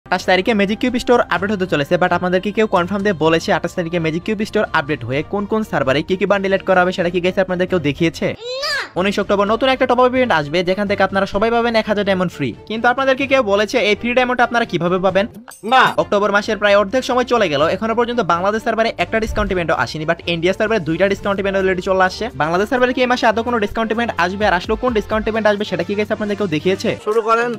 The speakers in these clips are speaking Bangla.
28 তারিখে ম্যাজিক কিউব স্টোর আপডেট হতে চলেছে, বাট আপনাদেরকে কেউ কনফার্ম দিয়ে বলেছে 28 তারিখে ম্যাজিক কিউব স্টোর আপডেট হয়ে কোন কোন সার্ভারে কি কি বান্ডিল এড করা হবে সেটা কি গাইস আপনাদের কেউ দেখিয়েছে? 19 অক্টোবর নতুন একটা টপ আপ ইভেন্ট আসবে যেখান থেকে আপনারা সবাই পাবেন 1000 ডায়মন্ড ফ্রি, কিন্তু আপনাদেরকে কেউ বলেছে এই ফ্রি ডায়মন্ড আপনারা কিভাবে পাবেন না। অক্টোবর মাসের প্রায় অর্ধেক সময় চলে গেল, এখনো পর্যন্ত বাংলাদেশ সার্ভারে একটা ডিসকাউন্ট ইভেন্টও আসেনি, বাট ইন্ডিয়া সার্ভারে দুইটা ডিসকাউন্ট ইভেন্ট অলরেডি চলে আসছে। বাংলাদেশ সার্ভারে কি এই মাসে আদৌ কোনো ডিসকাউন্ট ইভেন্ট আসবে, আর আসলে কোন ডিসকাউন্ট ইভেন্ট আসবে সেটা কি গাইস আপনাদের কেউ দেখিয়েছে? শুরু করেন।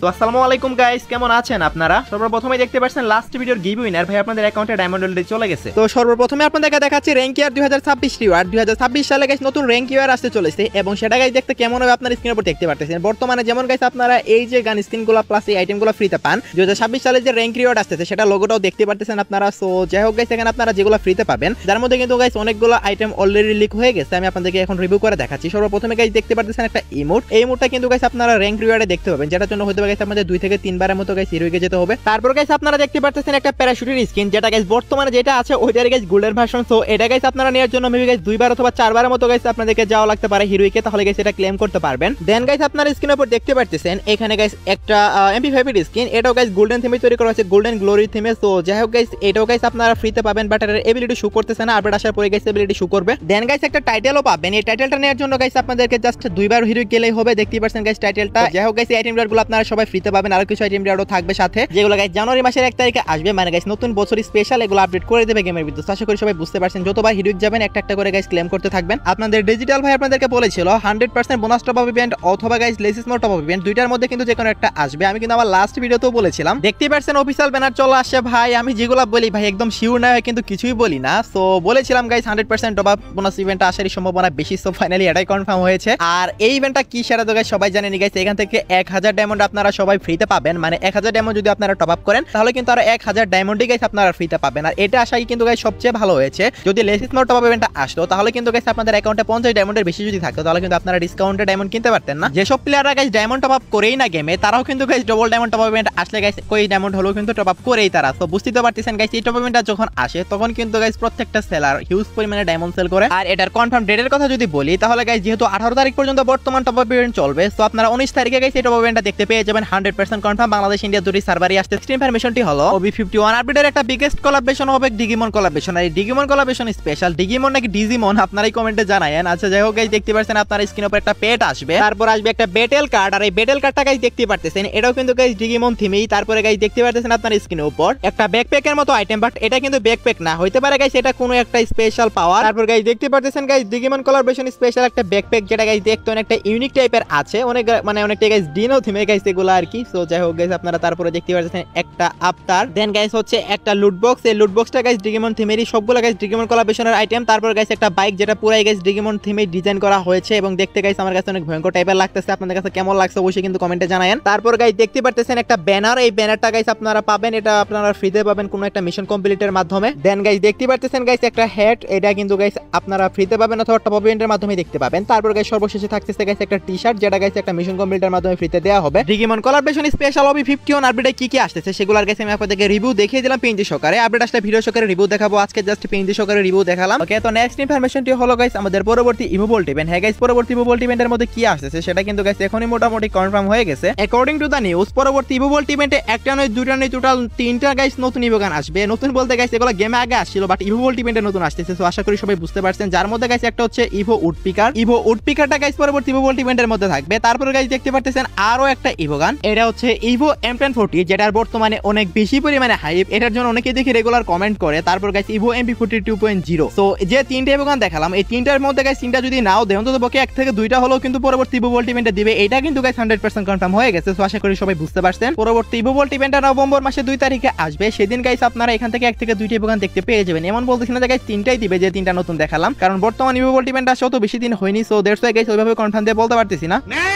তো আসসালামু আলাইকুম গাইস, কেমন আছেন আপনারা? সর্বপ্রথমে দেখতে পাচ্ছেন লাস্ট ভিডিওর গিভ উইনার ভাই আপনাদের অ্যাকাউন্টে ডায়মন্ড অলরেডি চলে গেছে। তো সর্বপ্রথমে আপনাদেরকে দেখাচ্ছি র‍্যাঙ্ক ইয়ার 2026 রিওয়ার্ড। 2026 সালে গাইস নতুন র‍্যাঙ্ক ইয়ার আসতে চলেছে এবং সেটা গাইস দেখতে কেমন হবে আপনারা স্ক্রিনের উপর দেখতে পাচ্ছেন। বর্তমানে যেমন গাইস আপনারা এই যে গান স্কিনগুলো প্লাস এই আইটেমগুলো ফ্রিতে পান, 2026 সালে যে র‍্যাঙ্ক রিওয়ার্ড আসছে সেটা লোগোটাও দেখতে পাচ্ছেন আপনারা। সো যাই হোক গাইস, এখানে আপনারা যেগুলো ফ্রিতে পাবেন যার মধ্যে কিন্তু গাইস অনেকগুলো আইটেম অলরেডি লিক হয়ে গেছে, আমি আপনাদেরকে এখন রিভিউ করে দেখাচ্ছি। সর্বপ্রথমে গাইস দেখতে পাচ্ছেন একটা ইমোট, এই ইমোটটা কিন্তু গাইস আপনারা র‍্যাঙ্ক রিওয়ার্ডে দেখতে পাবেন, যেটার জন্য হয়তো গাইস আমাদের 2 থেকে 3 বারের মতো গাইস হিরোইকে যেতে হবে। তারপর গাইস আপনারা দেখতে পাচ্ছেন একটা প্যারাশুটের স্কিন, যেটা গাইস বর্তমানে যেটা আছে ওইটার গাইস গোল্ডেন ভার্সন। সো এটা গাইস আপনারা নেওয়ার জন্য মেবি গাইস 2 বার অথবা 4 বারের মতো গাইস আপনাদেরকে যাওয়া লাগতে পারে হিরোইকে, তাহলে গাইস এটা ক্লেম করতে পারবেন। দেন গাইস আপনারা স্ক্রিনের উপর দেখতে পাচ্ছেন এখানে গাইস একটা MP5 এর স্কিন, এটাও গাইস গোল্ডেন থিমে তৈরি করা হয়েছে, গোল্ডেন গ্লোরি থিমে। সো যাই হোক গাইস, এটাও গাইস আপনারা ফ্রিতে পাবেন, বাট এর এবিলিটি শো করতেছে না, আপডেট আসার পরে গাইস এবিলিটি শো করবে। দেন গাইস একটা টাইটেলও পাবেন, এই টাইটেলটা নেওয়ার জন্য গাইস আপনাদেরকে জাস্ট 2 বার হিরোই গেলেই হবে। দেখতেই পাচ্ছেন গাইস টাইটেলটা। যাই হোক গাইস এই আইটেম গুলো আপনারা সবাই ফ্রিতে পাবেন, আর কিছু আইটেম গুলো থাকবে সাথে, যেগুলো গাইস জানুয়ারি মাসের 1 তারিখে আসবে, মানে গাইস নতুন বছর স্পেশাল এগুলো আপডেট করে দেবে গেমের ভিতর। আশা করি সবাই বুঝতে পারছেন, যতবার হিরোইক যাবেন একটা একটা করে গাইস ক্লেম করতে থাকবেন। আপনাদের ডিজিটাল ভাই আপনাদেরকে বলেছিল 100% বোনাস টপ আপ ইভেন্ট অথবা গাইস লেসিস মোর টপ আপ ইভেন্ট, দুইটার মধ্যে কিন্তু যে কোনো একটা আসবে। আমি কিন্তু আমার লাস্ট ভিডিওতেও বলেছিলাম, দেখতেই পাচ্ছেন অফিশিয়াল ব্যানার চলে আসছে ভাই। আমি যেগুলো বলি ভাই একদম শিওর না হয় কিন্তু কিছুই বলি না। সো বলেছিলাম guys 100% top up bonus event আসারই সম্ভাবনা বেশি, সো ফাইনালি এটাই কনফার্ম হয়েছে। আর এই ইভেন্টটা কি সেটা তো গাইস সবাই জানেনি গাইস, এখান থেকে 1000 ডায়মন্ড আপনারা সবাই ফ্রিতে পাবেন, মানে 1000 ডায়মন্ড যদি আপনারা টপ আপ করেন তাহলে কিন্তু আরো 1000 ডায়মন্ডই গাইস আপনারা ফ্রিতে পাবেন। আর এটা আসাই কিন্তু গাইস সবচেয়ে ভালো হয়েছে, যদি লেসিস মোর টপ আপ ইভেন্টটা আসতো তাহলে কিন্তু গাইস আপনাদের অ্যাকাউন্টে 50 ডায়মন্ডের বেশি যদি থাকতো তাহলে কিন্তু আপনারা ডিসকাউন্টে ডায়মন্ড কিনতে পারতেন না। যেসব প্লেয়াররা গাইস ডায়মন্ড টপ আপ করেই না গেমে, তারাও কিন্তু guys double diamond top up event আসলে গাইস কই ডায়মন্ড হলো কিন্তু টপ আপ করেই তারা। তো বুঝতে পারতেছেন গাইস এই টপ আপ ইভেন্টটা যখন আসে তখন কিন্তু গাইস প্রত্যেকটা সেলার হিউজ পরিমাণে ডায়মন্ড সেল করে। আর এটার কনফার্ম ডেটের কথা যদি বলি তাহলে গাইস যেহেতু 18 তারিখ পর্যন্ত বর্তমান টপ আপ ইভেন্ট চলবে, তো আপনারা 19 তারিখে গাইস এই টপ আপ ইভেন্টটা দেখতে পেয়ে যাবেন 100% কনফার্ম। বাংলাদেশ ইন্ডিয়া দুটি সার্ভারই আসছে। নেক্সট ইনফরমেশনটি হলো OB51 আপডেটের একটা বিগেস্ট কোলাবরেশন হবে ডিজিমন কোলাবরেশন। আর এই ডিজিমন কোলাবরেশন স্পেশাল, ডিজিমন নাকি ডিজিমন আপনারাই কমেন্টে জানায়েন। আচ্ছা যাই হোক গাইস, দেখতে পাচ্ছেন আপনারা স্ক্রিনের উপর একটা পেট আসবে, তারপর আসবে একটা ব্যাটেল কার্ড, আর এই ব্যাটেল কার্ডটা গাইস দেখতে পারতেছেন এটাও কিন্তু গাইস ডিজিমন থিমেই। তারপরে গাইস দেখতে পারতেছেন আপনারা স্ক্রিনের উপর একটা ব্যাকপ্যাকের মতো আইটেম, বাট এটা কিন্তু ব্যাকপ্যাক না, হইতে পারে গাইস এটা কোনো একটা স্পেশাল পাওয়ার। তারপর গাইস দেখতে পারতেছেন গাইস ডিজিমন কোলাবরেশন স্পেশাল একটা ব্যাকপ্যাক, যেটা গাইস দেখতে অনেকটা ইউনিক টাইপের আছে, অনেক মানে অনেকটা গাইস ডিনো থিমে গাইস এগুলো আর কি। সো যাই হোক গাইস আপনারা তারপরে দেখতে পারতেছেন একটা আফতার, দেন গাইস হচ্ছে একটা লুট বক্স, এই লুট বক্সটা গাইস ডিজিমন থিমেরই, সবগুলো গাইস ডিজিমন কোলাবরেশনের আইটেম। তারপর গাইস একটা বাইক, যেটা পুরাই গাইস ডিজিমন থিমে ডিজাইন করা হয়েছে এবং দেখতে গাইস আমার কাছে অনেক ভয়ঙ্কর টাইপের লাগতেছে। আপনাদের কাছে কেমন লাগছে অবশ্যই কিন্তু কমেন্টে জানায়েন। তারপর গাইস দেখতে পারতেছেন একটা ব্যানার, এই ব্যানারটা গাইস আপনারা পাবেন, এটা আপনারা ফ্রিতে পাবেন কোনো একটা মিশন কমপ্লিটের মাধ্যমে। দেন গাইস দেখতে পারতেছেন গাইস একটা হ্যাট, এটা কিন্তু গাইস আপনারা ফ্রিতে পাবেন অথবা টপ আপ ইভেন্টের মাধ্যমে দেখতে পাবেন। তারপর গাইস সর্বশেষে থাকতেছে গাইস একটা টি-শার্ট, যেটা গাইস একটা মিশন কমপ্লিটের মাধ্যমে ফ্রিতে দেওয়া হবে। ডিজিমন কোলাবরেশন স্পেশাল OB51 আপডেটে কি কি আসছে সেগুলোর গাইস আমি আপনাদেরকে রিভিউ দেখিয়ে দিলাম পিএনজি সহকারে। আপডেট আসলে ভিডিও সহকারে রিভিউ দেখাবো, আজকে জাস্ট পিএনজি সহকারে রিভিউ দেখালাম। ওকে, তো নেক্সট ইনফরমেশনটি হলো গাইস আমাদের পরবর্তী ইভোল্ট ইভেন্ট। হ্যাঁ গাইস, পরবর্তী ইভোল্ট ইভেন্টের মধ্যে কি আসছে সেটা কিন্তু গাইস এখনই মোটামুটি কনফার্ম হয়ে গেছে। অ্যাকর্ডিং টু দা নিউজ পরবর্তী ইভোল্ট ইভেন্টে একটা নয় দুইটা নয় টোটাল 3টা গাইস নতুন ইভোগান আসবে। নতুন বলতে গাইস এগুলো গেমে আগে আসছিল, বাট ইভোল্ট ইভেন্টে নতুন আসতেছে। সো আশা করি সবাই বুঝতে পারছেন, যার মধ্যে গাইস একটা হচ্ছে ইভো উডপিকার। ইভো উডপিকারটা গাইস পরবর্তী ইভোল্ট ইভেন্টের মধ্যে থাকবে। তারপর গাইস দেখতে পারতেছেন আরো একটা ইভোগান, এটা হচ্ছে ইভো M1040, যেটার বর্তমানে অনেক বেশি পরিমাণে হাইপ, এটার জন্য অনেকেই দেখি রেগুলার কমেন্ট করে। তারপর গাইস ইভো MP40 2.0। সো যে 3টা ইভোগান দেখালাম, এই 3টার মধ্যে গাইস 3টা যদি নাও দেন অন্তত পক্ষে 1 থেকে 2টা হলেও কিন্তু পরবর্তী ইভোল্ট ইভেন্টে দিবে, এটা কিন্তু গাইস 100% কনফার্ম হয়ে গেছে। সো আশা করি সবাই বুঝতে পারছেন পরবর্তী ইভোল্ট ইভেন্টটা নভেম্বর মাসের 2 তারিখে আসবে। সেদিন গাইস আপনারা এখান থেকে 1 থেকে 2টা ইভোগান দেখতে পেয়ে যাবেন। এমন বলতেছি না যে গাইস 3টাই দিবে, যে 3টা নতুন দেখালাম, কারণ বর্তমান ইভোল্ট ইভেন্ট আসে অত বেশি দিন হয়নি। সো দ্যাটস ওয়াই গাইস ওইভাবে কনফার্ম দিয়ে বলতে পারতেছি না।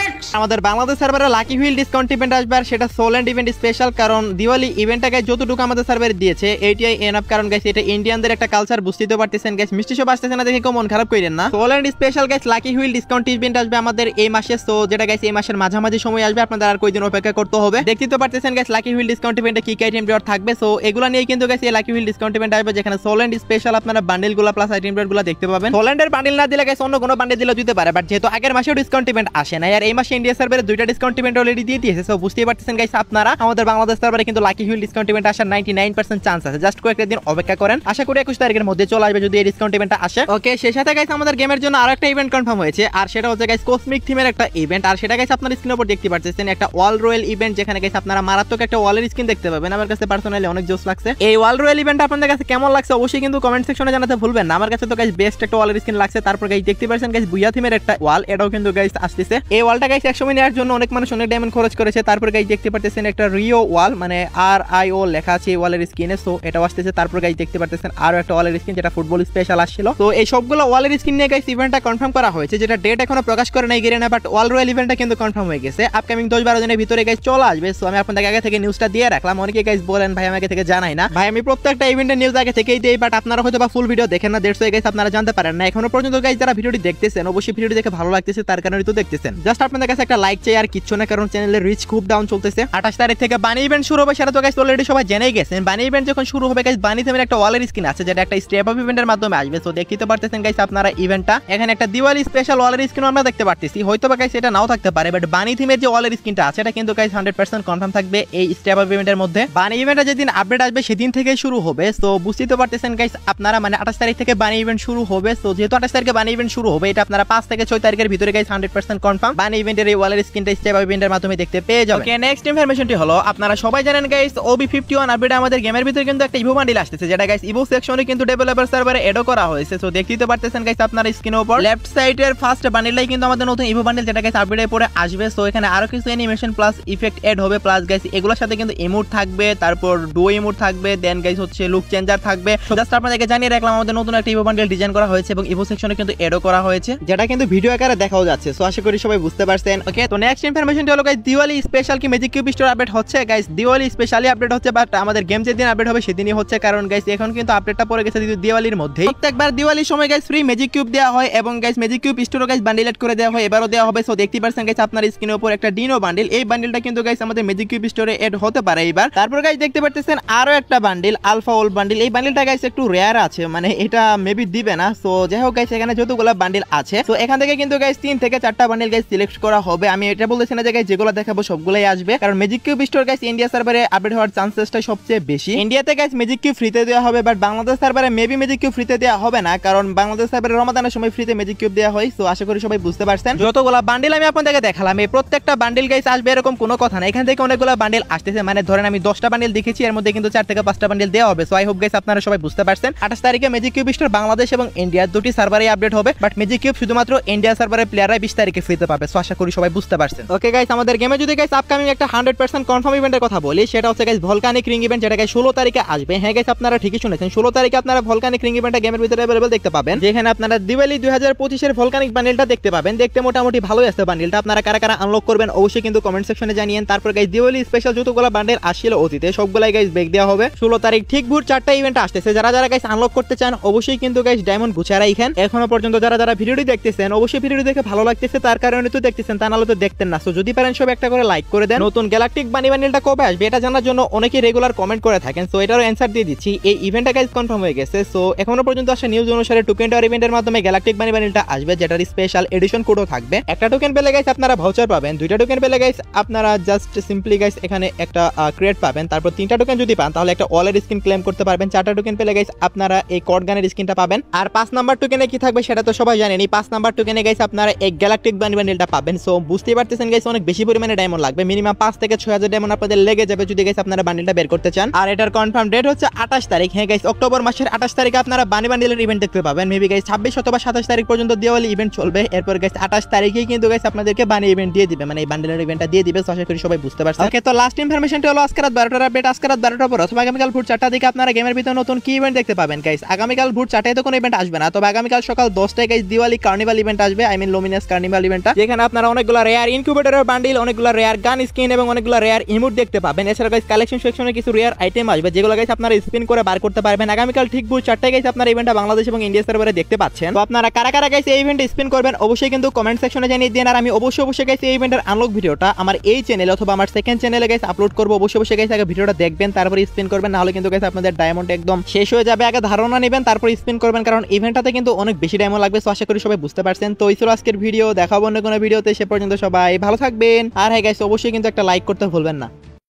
আমাদের বাংলাদেশ সার্ভারে লাকি হুইল ডিসকাউন্ট ইভেন্ট আসবে, আর সেটা সোল এন্ড ইভেন্ট স্পেশাল, কারণ দিওয়ালি ইভেন্টটা গাইস যতটুকু আমাদের সার্ভারে দিয়েছে এইটাই এনাফ, কারণ গাইস এটা ইন্ডিয়ানদের একটা কালচার, বুঝতে পারতেছেন গাইস। মিষ্টি সব আসতেছে না দেখে কেউ মন খারাপ করেন না। Soul and special guys lucky wheel discount event আসবে আমাদের এই মাসে। সো যেটা গাইস এই মাসের মাঝামাঝি সময় আসবে, আপনাদের আর কয়দিন অপেক্ষা করতে হবে। দেখতে তো পারতেছেন গাইস লাকি হুইল ডিসকাউন্ট ইভেন্টে কি কি আইটেম রিওয়ার্ড থাকবে। সো এগুলো নিয়ে কিন্তু গাইস এই লাকি হুইল ডিসকাউন্ট ইভেন্ট আসবে, যেখানে সোল এন্ড স্পেশাল আপনারা বান্ডেলগুলো প্লাস আইটেম রিওয়ার্ডগুলো দেখতে পাবেন। সোল এন্ডের বান্ডেল না দিলে গাইস অন্য কোনো বান্ডেল দিলে দিতে পারে, বাট যেহেতু আগের মাসেও ডিসকাউন্ট ইভেন্ট আসে না, আর এই মাসে ইন্ডিয়া সার্ভারে 2টা ডিসকাউন্ট ডিসকাউন্ট ইভেন্ট অলরেডি দিয়ে দিয়েছে। সো বুঝতেই পারতেছেন গাইস আপনারা আমাদের বাংলাদেশ সার্ভারে কিন্তু লাকি হুইল ডিসকাউন্ট ইভেন্ট আসার 99% চান্স আছে। জাস্ট কয়েকটা দিন অপেক্ষা করেন, আশা করি 21 তারিখের মধ্যে চলে আসবে যদি এই ডিসকাউন্ট ইভেন্টটা আসে। ওকে, সেই সাথে গাইস আমাদের গেমের জন্য আরেকটা ইভেন্ট কনফার্ম হয়েছে, আর সেটা হচ্ছে গাইস কসমিক থিমের একটা ইভেন্ট। আর সেটা গাইস আপনারা স্ক্রিনের উপর দেখতে পাচ্ছেন, একটা ওয়াল রয়্যাল ইভেন্ট, যেখানে গাইস আপনারা মারাত্মক একটা ওয়ালের স্কিন দেখতে পাবেন। আমার কাছে পার্সোনালি অনেক জোস লাগছে। এই ওয়াল রয়্যাল ইভেন্ট আপনাদের কাছে কেমন লাগছে অবশ্যই কিন্তু কমেন্ট সেকশনে জানাতে ভুলবেন না। আমার কাছে তো গাইস বেস্ট একটা ওয়ালের স্কিন লাগছে। তারপর গাইস দেখতে পাচ্ছেন গাইস বুইয়া থিমের একটা ওয়াল, এটাও কিন্তু গাইস আসতেছে। এই ওয়ালটা গাইস 100 নেওয়ার জন্য অনেক মানুষ অনেক ডায়মন্ড খরচ করেছে। তারপর গাইস দেখতে পাচ্ছেন একটা রিও ওয়াল, মানে RIO লেখা আছে এই ওয়ালের স্কিনে, সো এটাও আসতেছে। তারপর গাইস দেখতে পাচ্ছেন আরো একটা ওয়ালের স্কিন যেটা ফুটবল স্পেশাল আসছিল। তো এই সবগুলো ওয়ালের স্কিন নিয়ে গাইস ইভেন্টটা কনফার্ম করা হয়েছে, যেটা ডেট এখনো প্রকাশ করে নাই গেরেনা, বাট ওয়াল রয়্যাল ইভেন্টটা কিন্তু কনফার্ম হয়ে গেছে। আপকামিং 10-12 দিনের ভিতরে গাইস চলে আসবে। সো আমি আপনাদের আগে থেকে নিউজটা দিয়ে রাখলাম। অনেকে গাইস বলেন ভাই আমাকে থেকে জানাই না। ভাই আমি প্রত্যেকটা ইভেন্টের নিউজ আগে থেকেই দেই, বাট আপনারা হয়তো বা ফুল ভিডিও দেখেন না, দ্যাটস ওয়াই গাইস আপনারা জানতে পারেন না। এখনো পর্যন্ত গাইস যারা ভিডিওটি দেখতেছেন অবশ্যই ভিডিওটি দেখে ভালো লাগতেছে, তার কারণে তো দেখতেছেন। জাস্ট আপনাদের কাছে একটা লাইক চাই আর কিচ্ছু না, কারণ চ্যানেলের রিচ খুব ডাউন চলতেছে। 28 তারিখ থেকে বানি ইভেন্ট শুরু হবে, সেটা তো গাইস অলরেডি সবাই জেনেই গেছেন। বানি ইভেন্ট যখন শুরু হবে গাইস বানি থিমের একটা ওয়ালের স্কিন আছে, যেটা একটা স্টেপ আপ ইভেন্টের মাধ্যমে আসবে। সো দেখতে পারতেছেন গাইস আপনারা ইভেন্টটা, এখানে একটা দিওয়ালি স্পেশাল ওয়ালের স্কিন আমরা দেখতে পারতেছি। হয়তো বা গাইস এটা নাও থাকতে পারে, বাট বানি থিমের যে ওয়ালের স্কিনটা আছে এটা কিন্তু গাইস 100% কনফার্ম থাকবে এই স্টেপ আপ ইভেন্টের মধ্যে। বানি ইভেন্টে যেদিন আপডেট আসবে সেদিন থেকে শুরু হবে। সো বুঝতে পারতেছেন গাইস আপনারা, মানে 28 তারিখ থেকে বানি ইভেন্ট শুরু হবে। সো যেহেতু 28 তারিখে বানি ইভেন্ট শুরু হবে, এটা আপনারা 5 থেকে 6 তারিখের ভিতরে গাইস 100% কনফার্ম বানি ইভেন্টের এই ওয়ালের স্কিনটা স্টেপ আপ ইভেন্টের মাধ্যমে দেখতে পেয়ে যাবেন। ওকে, নেক্সট ইনফরমেশনটি হলো আপনারা সবাই জানেন গাইস OB51 আপডেট আমাদের গেমের ভিতরে কিন্তু একটা ইভো বান্ডিল আসছে, যেটা গাইস ইভো সেকশনে কিন্তু ডেভেলপার সার্ভারে এডও করা হয়েছে। সো দেখতে পারতেছেন গাইস আপনারা স্ক্রিনের উপর লেফট সাইডের ফার্স্ট বান্ডিলটাই কিন্তু আমাদের নতুন ইভো বান্ডিল, যেটা গাইস আপডেটের পরে আসবে। সো এখানে আরো কিছু অ্যানিমেশন প্লাস ইফেক্ট এড হবে, প্লাস গাইস এগুলোর সাথে কিন্তু ইমোট থাকবে, তারপর ডো ইমোট থাকবে, দেন গাইস হচ্ছে লুক চেঞ্জার থাকবে। জাস্ট আপনাদেরকে জানিয়ে রাখলাম আমাদের নতুন একটা ইভো বান্ডিল ডিজাইন করা হয়েছে এবং ইভো সেকশনে কিন্তু এডও করা হয়েছে, যেটা কিন্তু ভিডিও আকারে দেখাও যাচ্ছে। সো আশা করি সবাই বুঝতে পারছেন। ওকে, তো নেক্সট ইনফরমেশনটি হলো গাইস দিওয়ালি স্পেশাল কি ম্যাজিক কিউব স্টোর আপডেট হচ্ছে। গাইস দিওয়ালি স্পেশালি আপডেট হচ্ছে, বাট আমাদের গেম যেদিন আপডেট হবে সেদিনই হচ্ছে, কারণ গাইস এখন কিন্তু আপডেটটা পড়ে গেছে দিওয়ালির মধ্যে। প্রত্যেকবার দিওয়ালির সময় গাইস ফ্রি ম্যাজিক কিউব দেওয়া হয় এবং গাইস ম্যাজিক কিউব স্টোরও গাইস বান্ডিল এড করে দেওয়া হয়, এবারও দেওয়া হবে। সো দেখতে পাচ্ছেন গাইস আপনার স্ক্রিনের উপর একটা ডিনো বান্ডিল, এই বান্ডিলটা কিন্তু গাইস আমাদের ম্যাজিক কিউব স্টোরে এড হতে পারে এইবার। তারপর গাইস দেখতে পাচ্ছেন আরো একটা বান্ডিল আলফা ওল বান্ডিল, এই বান্ডিলটা গাইস একটু রেয়ার আছে, মানে এটা মেবি দিবে না। সো যাই হোক গাইস এখানে যতগুলো বান্ডিল আছে, সো এখান থেকে কিন্তু গাইস 3 থেকে 4টা বান্ডিল গাইস সিলেক্ট করা হবে। আমি এটা বলতেছি না যে গাইস যেগুলো দেখাবো সবগুলাই আসবে, কারণ magic cube store guys India সার্ভারে আপডেট হওয়ার চান্সেসটা সবচেয়ে বেশি। ইন্ডিয়াতে গাইস ম্যাজিক কিউব ফ্রিতে দেওয়া হবে, বাট বাংলাদেশ সার্ভারে মেবি ম্যাজিক কিউব ফ্রিতে দেওয়া হবে না, কারণ বাংলাদেশ সার্ভারে রমাদানের সময় ফ্রিতে ম্যাজিক কিউব দেওয়া হয়। সো আশা করি সবাই বুঝতে পারছেন। যতগুলো বান্ডিল আমি আপনাদেরকে দেখালাম, এই প্রত্যেকটা বান্ডিল গাইস আসবে এরকম কোনো কথা না, এখান থেকে অনেকগুলো বান্ডিল আসতেছে। মানে ধরেন আমি 10টা বান্ডিল দেখেছি, এর মধ্যে কিন্তু 4 থেকে 5টা বান্ডিল দেওয়া হবে। সো আই হোপ গাইস আপনারা সবাই বুঝতে পারছেন। 28 তারিখে ম্যাজিক কিউব স্টোর বাংলাদেশ এবং ইন্ডিয়া দুটি সার্ভারে আপডেট হবে, বাট ম্যাজিক কিউব শুধুমাত্র ইন্ডিয়া সার্ভারের প্লেয়াররা 20 তারিখে ফ্রিতে পাবে। সো আশা করি সবাই বুঝতে পারছেন। ওকে গাইস, আমাদের গেমে যদি গাইস আপকামিং একটা 100% কনফার্ম ইভেন্টের কথা বলি, সেটা হচ্ছে গাইস ভলকানিক রিং ইভেন্ট, যেটা গাইস 16 তারিখে আসবে। হ্যাঁ গাইস আপনারা ঠিকই শুনেছেন, 16 তারিখে আপনারা ভলকানিক রিং ইভেন্টটা গেমের ভিতরে अवेलेबल দেখতে পাবেন, যেখানে আপনারা দিওয়ালি 2025 এর ভলকানিক বান্ডেলটা দেখতে পাবেন। দেখতে মোটামুটি ভালোই আছে বান্ডেলটা, আপনারা কারা কারা আনলক করবেন অবশ্যই কিন্তু কমেন্ট সেকশনে জানিয়েন। তারপর গাইস দিওয়ালি স্পেশাল যতগুলো বান্ডেল আসছিল অতীতে সবগুলাই গাইস ব্যাক দেওয়া হবে। 16 তারিখ ঠিক ভোর 4টা ইভেন্ট আসতেছে, যারা যারা গাইস আনলক করতে চান অবশ্যই কিন্তু গাইস ডায়মন্ড গুছিয়ে রাখেন। এখনো পর্যন্ত যারা যারা ভিডিওটি দেখতেছেন অবশ্যই ভিডিওটি দেখে ভালো লাগতেছে, তার কারণে তো দেখতেছেন, তা নাহলে তো দেখতেন না। সো যদি পারেন সব একটা করে লাইক করে দেন। নতুন গ্যালাকটিক বানি বান্ডেলটা কবে আসবে এটা জানার জন্য অনেকেই রেগুলার কমেন্ট করে থাকেন, সো এটারও অ্যানসার দিয়ে দিচ্ছি। এই ইভেন্টটা গাইস কনফার্ম হয়ে গেছে। সো এখনো পর্যন্ত আসা নিউজ অনুসারে টোকেন টাওয়ার ইভেন্টের মাধ্যমে গ্যালাকটিক বানি বান্ডেলটা আসবে, যেটার স্পেশাল এডিশন কোডও থাকবে। একটা টোকেন পেলে গাইস আপনারা ভাউচার পাবেন, 2টা টোকেন পেলে গাইস আপনারা জাস্ট সিম্পলি গাইস এখানে একটা ক্রিয়েট পাবেন, তারপর 3টা টোকেন যদি পান তাহলে একটা ওয়ালের স্কিন ক্লেম করতে পারবেন। 4টা টোকেন পেলে গাইস আপনারা এই কর্ড গানের স্কিনটা পাবেন। আর 5 নাম্বার টোকেনে কি থাকবে সেটা তো সবাই জানেন, এই 5 নাম্বার টোকেনে গাইস আপনারা এই গ্যালাকটিক বানি বান্ডেলটা পাবেন। সো বুঝতেই পারতেছেন গাইস অনেক বেশি পরিমাণে ডায়মন্ড লাগবে, মিনিমাম 5 থেকে 6000 ডায়মন্ড আপনাদের লেগে যাবে যদি গাইস আপনারা বান্ডেলটা বের করতে চান। আর এটার কনফার্ম ডেট হচ্ছে 28 তারিখ। হ্যাঁ গাইস অক্টোবর মাসের 28 তারিখে আপনারা বানি বান্ডেলের ইভেন্ট দেখতে পাবেন। মেবি গাইস 26 অথবা 27 তারিখ পর্যন্ত দিওয়ালি ইভেন্ট চলবে, এরপর গাইস 28 তারিখেই কিন্তু গাইস আপনাদেরকে বানি ইভেন্ট দিয়ে দিবে, মানে এই বান্ডেলের ইভেন্টটা দিয়ে দিবে। আশা করি সবাই বুঝতে পারছেন। ওকে, তো লাস্ট ইনফরমেশনটা হলো আজকে রাত 12টার আপডেট। আজকে রাত 12টার পর অথবা আগামীকাল ভোর 4টার দিকে আপনারা গেমের ভিতরে নতুন কি ইভেন্ট দেখতে পাবেন গাইস। আগামীকাল ভোর 4টায় তো কোনো ইভেন্ট আসবে না, তবে আগামীকাল সকাল 10টায় গাইস দিওয়ালি কার্নিভাল ইভেন্ট আসবে, আই মিন লুমিনাস কার্নিভাল ইভেন্টটা, যেখানে আপনারা অনেকগুলো রেয়ার ইনকিউবেটরের বান্ডিল, অনেকগুলো রেয়ার গান স্কিন এবং অনেকগুলো রেয়ার ইমোট দেখতে পাবেন। এছাড়া গাইস কালেকশন সেকশনে কিছু রেয়ার আইটেম আসবে, যেগুলো গাইস আপনারা স্পিন করে বার করতে পারবেন। আগামীকাল ঠিক ভোর 4টায় গাইস আপনারা ইভেন্টটা বাংলাদেশ এবং ইন্ডিয়া সার্ভারে দেখতে পাচ্ছেন। তো আপনারা কারা কারা গাইস এই ইভেন্টে স্পিন করবেন অবশ্যই কিন্তু কমেন্ট সেকশনে জানিয়ে দিন। আর আমি অবশ্যই গাইস এই ইভেন্টের আনলক ভিডিওটা আমার এই চ্যানেলে অথবা আমার সেকেন্ড চ্যানেলে গাইস আপলোড করব। অবশ্যই গাইস আগে ভিডিওটা দেখবেন, তারপরে স্পিন করবেন, না হলে কিন্তু গাইস আপনাদের ডায়মন্ড একদম শেষ হয়ে যাবে। আগে ধারণা নেবেন তারপর স্পিন করবেন, কারণ ইভেন্টটাতে কিন্তু অনেক বেশি ডায়মন্ড লাগবে। সো আশা করি সবাই বুঝতে পারছেন। তো এই ছিল আজকের ভিডিও, দেখাবো অন্য কোনো ভিডিওতে। সে পর্যন্ত সবাই ভালো থাকবেন। থাকবেন। আর হ্যাঁ গাইস, অবশ্যই কিন্তু একটা লাইক করতে ভুলবেন না।